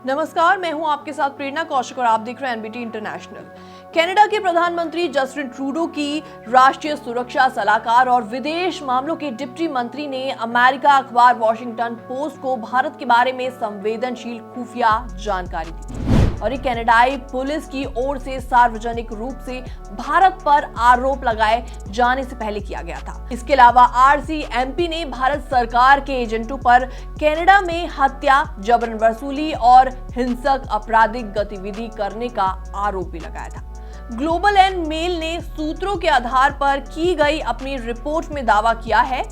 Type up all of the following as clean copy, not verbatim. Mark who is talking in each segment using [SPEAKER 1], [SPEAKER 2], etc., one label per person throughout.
[SPEAKER 1] नमस्कार, मैं हूं आपके साथ प्रेरणा कौशिक और आप देख रहे हैं एनबीटी इंटरनेशनल। कनाडा के प्रधानमंत्री जस्टिन ट्रूडो की राष्ट्रीय सुरक्षा सलाहकार और विदेश मामलों के डिप्टी मंत्री ने अमेरिका अखबार वॉशिंगटन पोस्ट को भारत के बारे में संवेदनशील खुफिया जानकारी दी और ये कनाडाई पुलिस की ओर से सार्वजनिक रूप से भारत पर आरोप लगाए जाने से पहले किया गया था। इसके अलावा आरसीएमपी ने भारत सरकार के एजेंटों पर कनाडा में हत्या, जबरन वसूली और हिंसक आपराधिक गतिविधि करने का आरोप भी लगाया था। ग्लोबल एंड मेल ने सूत्रों के आधार पर की गई अपनी रिपोर्ट में दावा किया है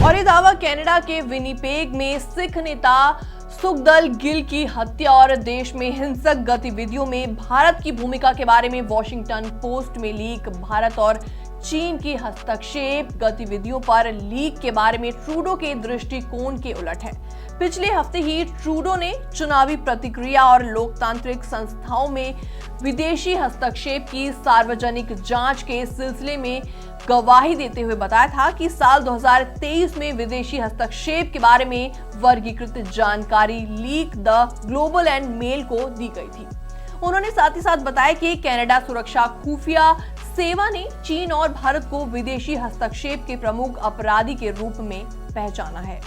[SPEAKER 1] और ये दावा कनाडा के विनिपेग में सिख नेता सुखदल गिल की हत्या और देश में हिंसक गतिविधियों में भारत की भूमिका के बारे में वॉशिंगटन पोस्ट में लीक भारत और चीन की हस्तक्षेप गतिविधियों पर लीक के बारे में ट्रूडो के दृष्टिकोण के उलट है। पिछले हफ्ते ही ट्रूडो ने चुनावी प्रतिक्रिया और लोकतांत्रिक संस्थाओं में विदेशी हस्तक्षेप की सार्वजनिक जांच के सिलसिले में गवाही देते हुए बताया था कि साल 2023 में विदेशी हस्तक्षेप के बारे में वर्गीकृत जानकारी leak the Globe and Mail को दी गई थी। उन्होंने साथ ही साथ बताया कि कनाडा सुरक्षा खुफिया सेवा ने चीन और भारत को विदेशी हस्तक्षेप के प्रमुख अपराधी के रूप में पहचाना है।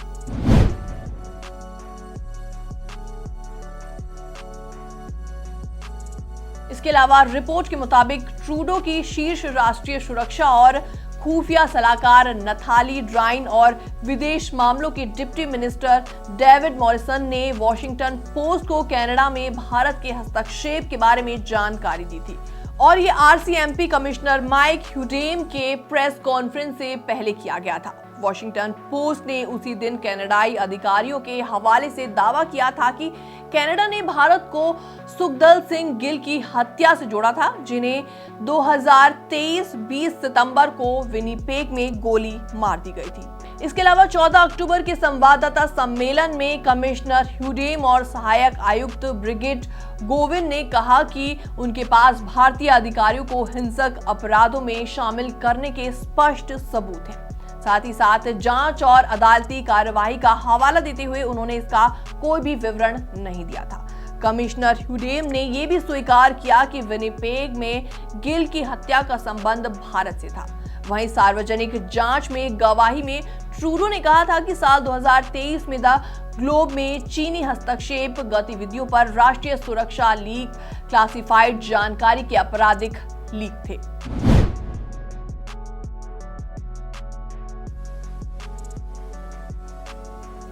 [SPEAKER 1] इसके अलावा रिपोर्ट के मुताबिक ट्रूडो की शीर्ष राष्ट्रीय सुरक्षा और खुफिया सलाहकार नथाली ड्राइन और विदेश मामलों के डिप्टी मिनिस्टर डेविड मॉरिसन ने वॉशिंगटन पोस्ट को कनाडा में भारत के हस्तक्षेप के बारे में जानकारी दी थी और ये आरसीएमपी कमिश्नर माइक ह्यूडेम के प्रेस कॉन्फ्रेंस से पहले किया गया था। वॉशिंगटन पोस्ट ने उसी दिन कनाडाई अधिकारियों के हवाले से दावा किया था कि कनाडा ने भारत को सुखदल सिंह गिल की हत्या से जोड़ा था, जिन्हें 2023 20 सितंबर को विनिपेग में गोली मार दी गई थी। इसके अलावा 14 अक्टूबर के संवाददाता सम्मेलन में कमिश्नर ह्यूडेम और सहायक आयुक्त ब्रिगिट गोविंद ने कहा कि उनके पास भारतीय अधिकारियों को हिंसक अपराधों में शामिल करने के स्पष्ट सबूत हैं। साथ ही साथ जांच और अदालती कार्यवाही का हवाला देते हुए उन्होंने इसका कोई भी विवरण नहीं दिया था। कमिश्नर ह्यूडेम ने यह भी स्वीकार किया कि विनिपेग में गिल की हत्या का संबंध भारत से था। वहीं सार्वजनिक जांच में गवाही में ट्रूडो ने कहा था कि साल 2023 में द ग्लोब में चीनी हस्तक्षेप गतिविधियों पर राष्ट्रीय सुरक्षा लीक क्लासिफाइड जानकारी के आपराधिक लीक थे।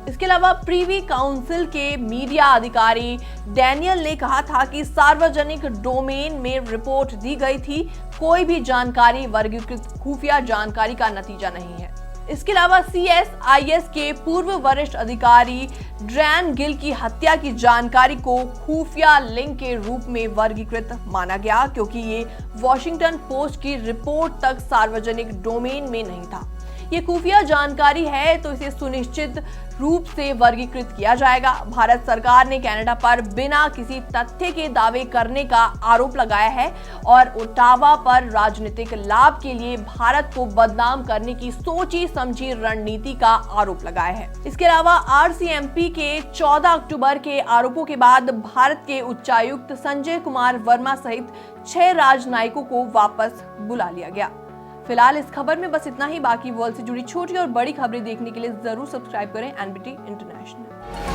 [SPEAKER 1] इसके अलावा प्रीवी काउंसिल के मीडिया अधिकारी डैनियल ने कहा था कि सार्वजनिक डोमेन में रिपोर्ट दी गई थी, कोई भी जानकारी वर्गीकृत खुफिया जानकारी का नतीजा नहीं है। इसके अलावा CSIS के पूर्व वरिष्ठ अधिकारी ड्रैन गिल की हत्या की जानकारी को खुफिया लिंक के रूप में वर्गीकृत माना गया क्योंकि ये वॉशिंगटन पोस्ट की रिपोर्ट तक सार्वजनिक डोमेन में नहीं था। ये खुफिया जानकारी है तो इसे सुनिश्चित रूप से वर्गीकृत किया जाएगा। भारत सरकार ने कनाडा पर बिना किसी तथ्य के दावे करने का आरोप लगाया है और ओटावा पर राजनीतिक लाभ के लिए भारत को बदनाम करने की सोची समझी रणनीति का आरोप लगाया है। इसके अलावा आरसीएमपी के 14 अक्टूबर के आरोपों के बाद भारत के उच्चायुक्त संजय कुमार वर्मा सहित 6 राजनयिकों को वापस बुला लिया गया। फिलहाल इस खबर में बस इतना ही। बाकी वर्ल्ड से जुड़ी छोटी और बड़ी खबरें देखने के लिए जरूर सब्सक्राइब करें एनबीटी इंटरनेशनल।